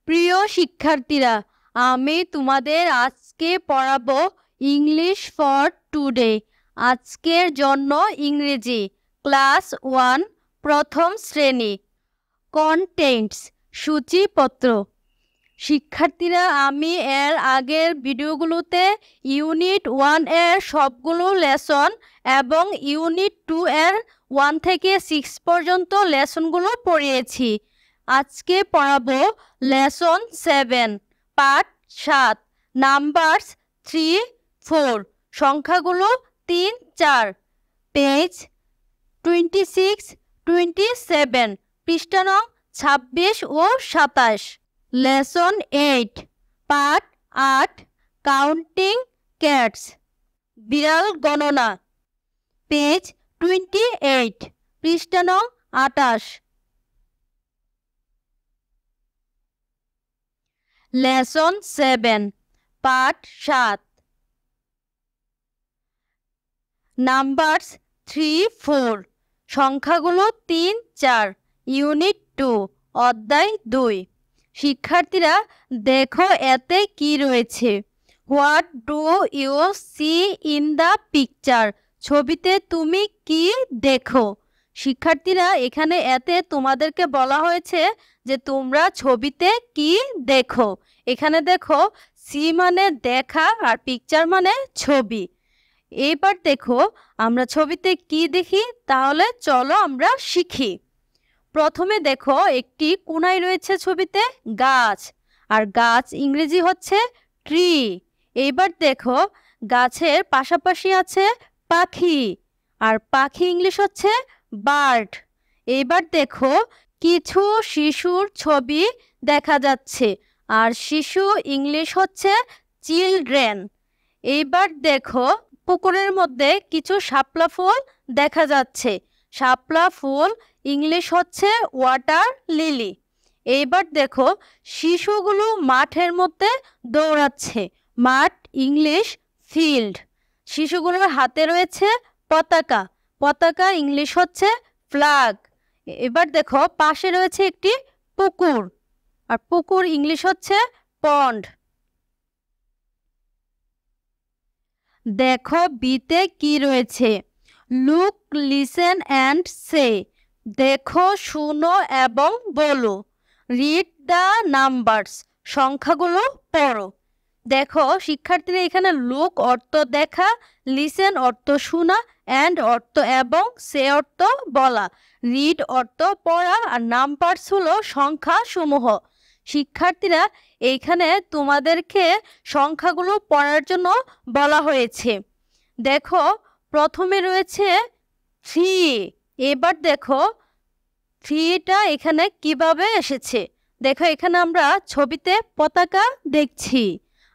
প্রিয় শিক্ষার্থীরা, আমি তোমাদের আজকে পড়াবো ইংলিশ ফর টুডে। আজকের জন্য ইংরেজি ক্লাস 1 প্রথম শ্রেণী। কন্টেন্টস সূচিপত্র। শিক্ষার্থীরা, আমি এর আগের ভিডিওগুলোতে ইউনিট 1 এর সবগুলো লেসন এবং ইউনিট 2 এর 1 থেকে 6 পর্যন্ত লেসনগুলো পড়িয়েছি। আজকে পড়াবো লেসন 7 পার্ট 7 নাম্বারস 3, 4 সংখ্যাগুলো 3, 4 পেজ 26, 27 পৃষ্ঠা নং 26 ও 27। লেসন 8 পার্ট 8 কাউন্টিং ক্যাটস বিড়াল গণনা পেজ 28 পৃষ্ঠা নং 28। লেসন 7 পার্ট 7 নাম্বারস 3, 4 সংখ্যাগুলো 3, 4 ইউনিট 2 অধ্যায় 2। শিক্ষার্থীরা, দেখো এতে কি রয়েছে। What do you see in the picture? ছবিতে তুমি কি দেখো? শিক্ষার্থীরা, এখানে এতে তোমাদেরকে বলা হয়েছে যে তোমরা ছবিতে কি দেখো। এখানে দেখো সি মানে দেখা আর পিকচার মানে ছবি। এবার দেখো আমরা ছবিতে কি দেখি, তাহলে চলো আমরা শিখি। প্রথমে দেখো একটি কোণায় রয়েছে ছবিতে গাছ, আর গাছ ইংরেজি হচ্ছে ট্রি। এইবার দেখো গাছের পাশাপাশি আছে পাখি, আর পাখি ইংলিশ হচ্ছে বার্ড। এইবার দেখো কিছু শিশুর ছবি দেখা যাচ্ছে, আর শিশু ইংলিশ হচ্ছে চিলড্রেন। এইবার দেখো পুকুরের মধ্যে কিছু শাপলা ফুল দেখা যাচ্ছে, শাপলা ফুল ইংলিশ হচ্ছে ওয়াটার লিলি। এইবার দেখো শিশুগুলো মাঠের মধ্যে দৌড়াচ্ছে, মাঠ ইংলিশ ফিল্ড। শিশুগুলোর হাতে রয়েছে পতাকা, পতাকা ইংলিশ হচ্ছে ফ্ল্যাগ। এবার দেখো পাশে রয়েছে একটি পুকুর, আর পুকুর ইংলিশ হচ্ছে পন্ড। দেখো বিতে কি রয়েছে। লুক, লিসেন অ্যান্ড সে দেখো, শুনো এবং বলো। রিড দ্য নাম্বারস সংখ্যাগুলো পড়ো। দেখো শিক্ষার্থীরা, এখানে লুক অর্থ দেখা, লিসেন অর্থ শোনা, অ্যান্ড অর্থ এবং, সে অর্থ বলা, রিড অর্থ পড়া, আর নাম্বারস হলো সংখ্যা সমূহ। শিক্ষার্থীরা, এইখানে তোমাদেরকে সংখ্যাগুলো পড়ার জন্য বলা হয়েছে। দেখো প্রথমে রয়েছে 3। এবার দেখো 3টা এখানে কিভাবে এসেছে। দেখো এখানে আমরা ছবিতে পতাকা দেখছি,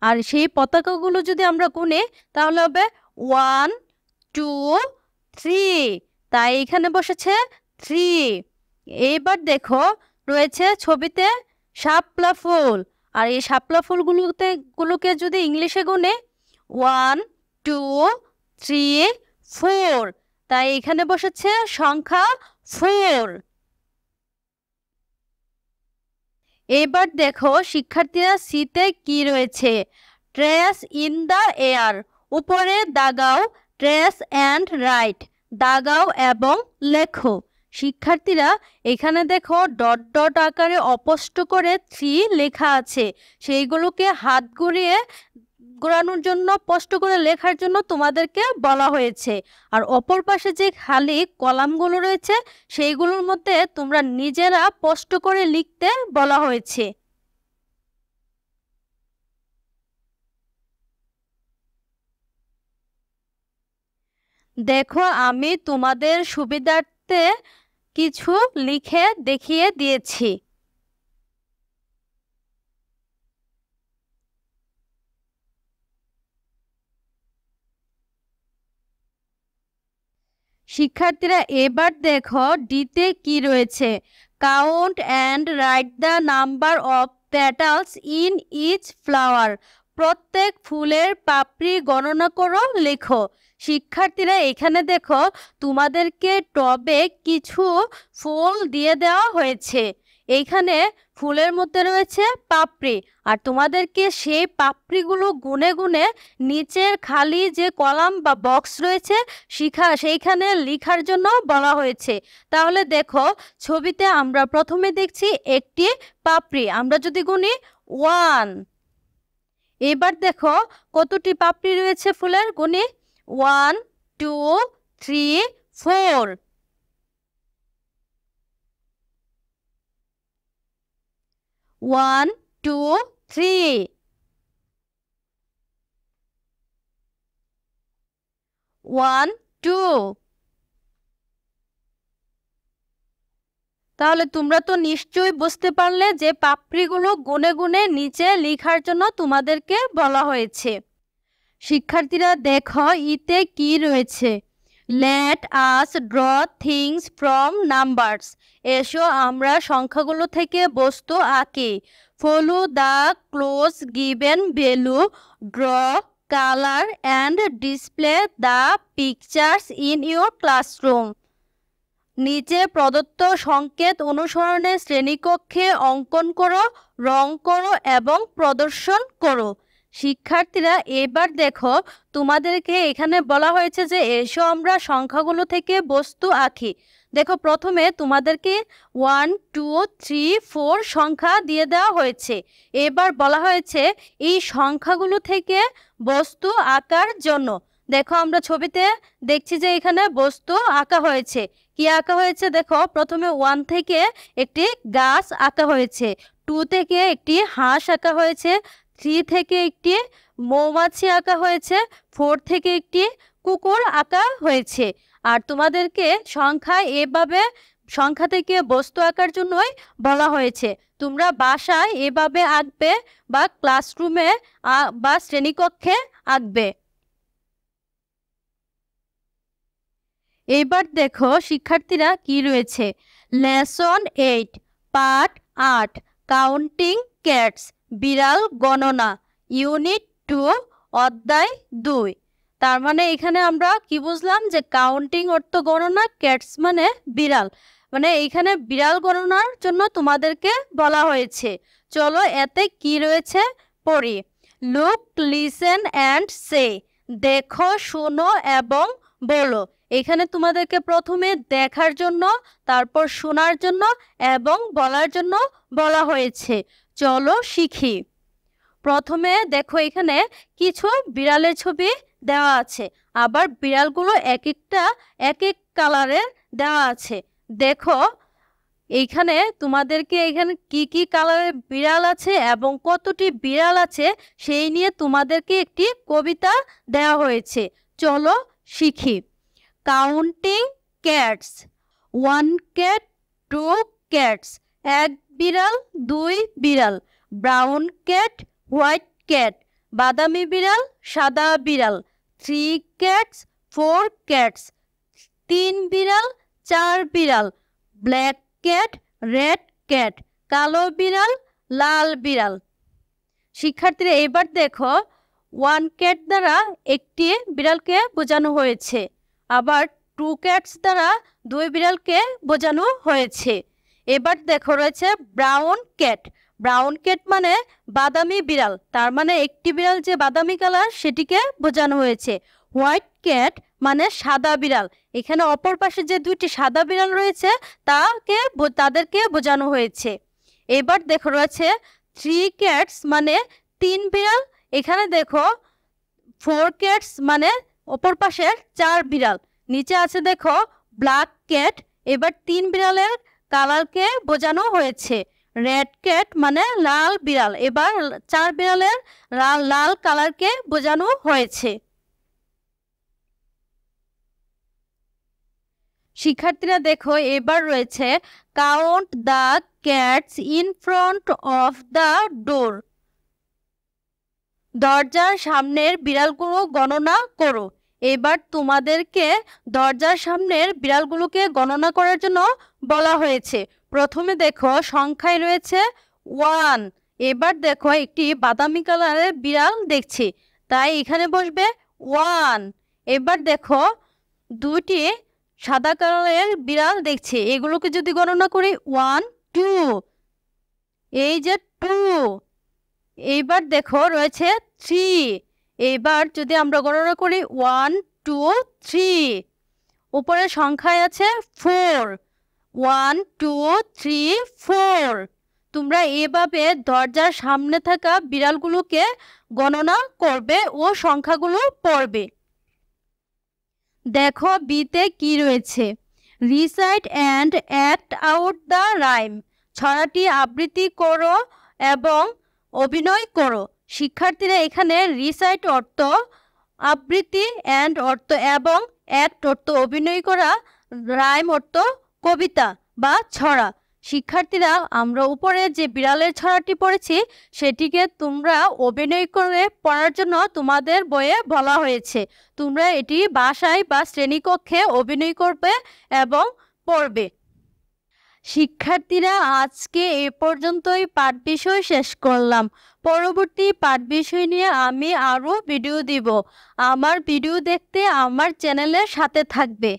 আর সেই পতাকাগুলো যদি আমরা গুনি তাহলে হবে 1, 2, 3, তাই এখানে বসেছে 3। এইবার দেখো রয়েছে ছবিতে শাপলা ফুল, আর এই শাপলা ফুলগুলোকে যদি ইংলিশে গুনে 1, 2, 3, 4, তাই এখানে বসেছে সংখ্যা 4। এবার দেখো শিক্ষার্থীরা, সিতে কি রয়েছে। ট্রেস ইন দ্য এয়ার উপরে দাগাও, ট্রেস অ্যান্ড রাইট দাগাও এবং লেখো। শিক্ষার্থীরা, এখানে দেখো ডট ডট আকারে অস্পষ্ট করে 3 লেখা আছে, সেইগুলোকে হাত ঘোরানোর জন্য, স্পষ্ট করে লেখার জন্য তোমাদেরকে বলা হয়েছে। আর অপর পাশে যে খালি কলামগুলো রয়েছে সেইগুলোর মধ্যে তোমরা নিজেরা স্পষ্ট করে লিখতে বলা হয়েছে। দেখো আমি তোমাদের সুবিধার্থে কিছু লিখে দেখিয়ে দিয়েছি। শিক্ষার্থীরা, এবার দেখো ডিতে কি রয়েছে। Count and write the number of petals in each flower প্রত্যেক ফুলের পাপড়ি গণনা করো, লেখো। শিক্ষার্থীরা, এখানে দেখো তোমাদেরকে টবে কিছু ফুল দিয়ে দেওয়া হয়েছে। এইখানে ফুলের মধ্যে রয়েছে পাপড়ি, আর তোমাদেরকে সেই পাপড়িগুলো গুনে গুনে নিচের খালি যে কলাম বা বক্স রয়েছে সেইখানে লেখার জন্য বলা হয়েছে। তাহলে দেখো ছবিতে আমরা প্রথমে দেখছি একটি পাপড়ি, আমরা যদি গুনি 1। এবার দেখো কতটি পাপড়ি রয়েছে ফুলের, গুনি 1 2 3 4। 1 2 3 1 2। তাহলে তোমরা তো নিশ্চয়ই বুঝতে পারলে যে পাপড়িগুলো গুনে গুনে নিচে লেখার জন্য তোমাদেরকে বলা হয়েছে। শিক্ষার্থীরা দেখো ইতে কি রয়েছে, let us draw things from numbers. এসো আমরা সংখ্যাগুলো থেকে বস্তু আঁকি। Follow the close given value, draw, colour and display the pictures in your classroom. নিচে প্রদত্ত সংকেত অনুসরণে শ্রেণীকক্ষে অঙ্কন করো, রং করো এবং প্রদর্শন করো। শিক্ষার্থীরা এবার দেখো তোমাদেরকে এখানে বলা হয়েছে যে এসো আমরা সংখ্যাগুলো থেকে বস্তু আঁকি। দেখো প্রথমে তোমাদেরকে 1 2 3 4 সংখ্যা দিয়ে দেওয়া হয়েছে। এবার বলা হয়েছে এই সংখ্যাগুলো থেকে বস্তু আঁকার জন্য। দেখো আমরা ছবিতে দেখছি যে এখানে বস্তু আঁকা হয়েছে। কি আঁকা হয়েছে দেখো, প্রথমে 1 থেকে একটি গাছ আঁকা হয়েছে, 2 থেকে একটি হাঁস আঁকা হয়েছে, 3 থেকে একটি মৌমাছি আঁকা হয়েছে, 4 থেকে একটি কুকুর আঁকা হয়েছে। আর তোমাদেরকে এভাবে সংখ্যা থেকে বস্তু আঁকার জন্যই বলা হয়েছে। তোমরা বাসায় এভাবে আঁকবে বা ক্লাসরুমে বা শ্রেণীকক্ষে আঁকবে। এবার দেখো শিক্ষার্থীরা কি রয়েছে, লেসন 8 পার্ট 8 কাউন্টিং ক্যাটস, বিড়াল গণনা, ইউনিট 2 অধ্যায় 2। তার মানে এখানে আমরা কি বুঝলাম যে কাউন্টিং অর্থ গণনা, ক্যাটস মানে বিড়াল, মানে এইখানে বিড়াল গণনার জন্য তোমাদেরকে বলা হয়েছে। চলো এতে কি রয়েছে পড়ি। লুক, লিসেন অ্যান্ড সে, দেখো, শোনো এবং বলো। এখানে তোমাদেরকে প্রথমে দেখার জন্য, তারপর শোনার জন্য এবং বলার জন্য বলা হয়েছে। চলো শিখি। প্রথমে দেখো এখানে কিছু বিড়ালের ছবি দেওয়া আছে, আবার বিড়ালগুলো এক একটা এক এক কালারের দেওয়া আছে। দেখো এইখানে তোমাদেরকে এখানে কি কি কালারের বিড়াল আছে এবং কতটি বিড়াল আছে সেই নিয়ে তোমাদেরকে একটি কবিতা দেওয়া হয়েছে। চলো শিখি। কাউন্টিং ক্যাটস, 1 cat 2 cats, এক বিড়াল 2 বিড়াল। ব্রাউন ক্যাট, হোয়াইট ক্যাট, বাদামি বিড়াল, সাদা বিড়াল। 3 cats 4 cats, 3 বিড়াল 4 বিড়াল। ব্ল্যাক ক্যাট, রেড ক্যাট, কালো বিড়াল, লাল বিড়াল। শিক্ষার্থীরা এবার দেখো 1 ক্যাট দ্বারা একটি বিড়ালকে বোঝানো হয়েছে, আবার 2 ক্যাটস দ্বারা 2 বিড়ালকে বোঝানো হয়েছে। এবার দেখো রয়েছে ব্রাউন ক্যাট। ব্রাউন ক্যাট মানে বাদামি বিড়াল, তার মানে একটি বিড়াল যে বাদামি কালার সেটিকে বোঝানো হয়েছে। হোয়াইট ক্যাট মানে সাদা বিড়াল, এখানে অপর পাশে যে 2টি সাদা বিড়াল রয়েছে তাদেরকে বোঝানো হয়েছে। এবার দেখো রয়েছে 3 ক্যাটস মানে 3 বিড়াল, এখানে দেখো 4 ক্যাটস মানে অপর পাশের 4 বিড়াল। নিচে আছে দেখো ব্ল্যাক ক্যাট, এবার 3 বিড়ালের কালারকে বোঝানো হয়েছে। রেড ক্যাট মানে লাল বিড়াল, এবার 4 বিড়ালের লাল কালারকে বোঝানো হয়েছে। শিক্ষার্থীরা দেখো এবার রয়েছে count the cats in front of the door, দরজার সামনের বিড়ালগুলো গণনা করো। এবার তোমাদেরকে দরজার সামনের বিড়ালগুলোকে গণনা করার জন্য বলা হয়েছে। প্রথমে দেখো সংখ্যায় রয়েছে 1, এবার দেখো একটি বাদামি কালারের বিড়াল দেখছি, তাই এখানে বসবে 1। এবার দেখো 2টি সাদা কালারের বিড়াল দেখছি, এগুলোকে যদি গণনা করি 1 2, এই যে 2, এইবার দেখো রয়েছে 3। এইবার যদি আমরা গণনা করি 1 2 3, উপরে সংখ্যায় আছে 4, 1 2 3 4। তোমরা এভাবে দরজার সামনে থাকা বিড়ালগুলোকে গণনা করবে ও সংখ্যাগুলো পড়বে। দেখো বিতে কি রয়েছে, recite and act out the rhyme. ছড়াটি আবৃত্তি করো এবং অভিনয় করো। শিক্ষার্থীরা এখানে রিসাইট অর্থ আবৃত্তি, অ্যান্ড অর্থ এবং, অ্যাক্ট অর্থ অভিনয় করা, রাইম অর্থ কবিতা বা ছড়া। শিক্ষার্থীরা আমরা উপরে যে বিড়ালের ছড়াটি পড়েছি সেটিকে তোমরা অভিনয় করে পড়ার জন্য তোমাদের বইয়ে বলা হয়েছে। তোমরা এটি বাসায় বা শ্রেণীকক্ষে অভিনয় করবে এবং পড়বে। শিক্ষার্থীরা আজকে এ পর্যন্তই পাঠ বিষয় শেষ করলাম। পরবর্তী পাঠ বিষয় নিয়ে আমি আরও ভিডিও দিব। আমার ভিডিও দেখতে আমার চ্যানেলের সাথে থাকবে।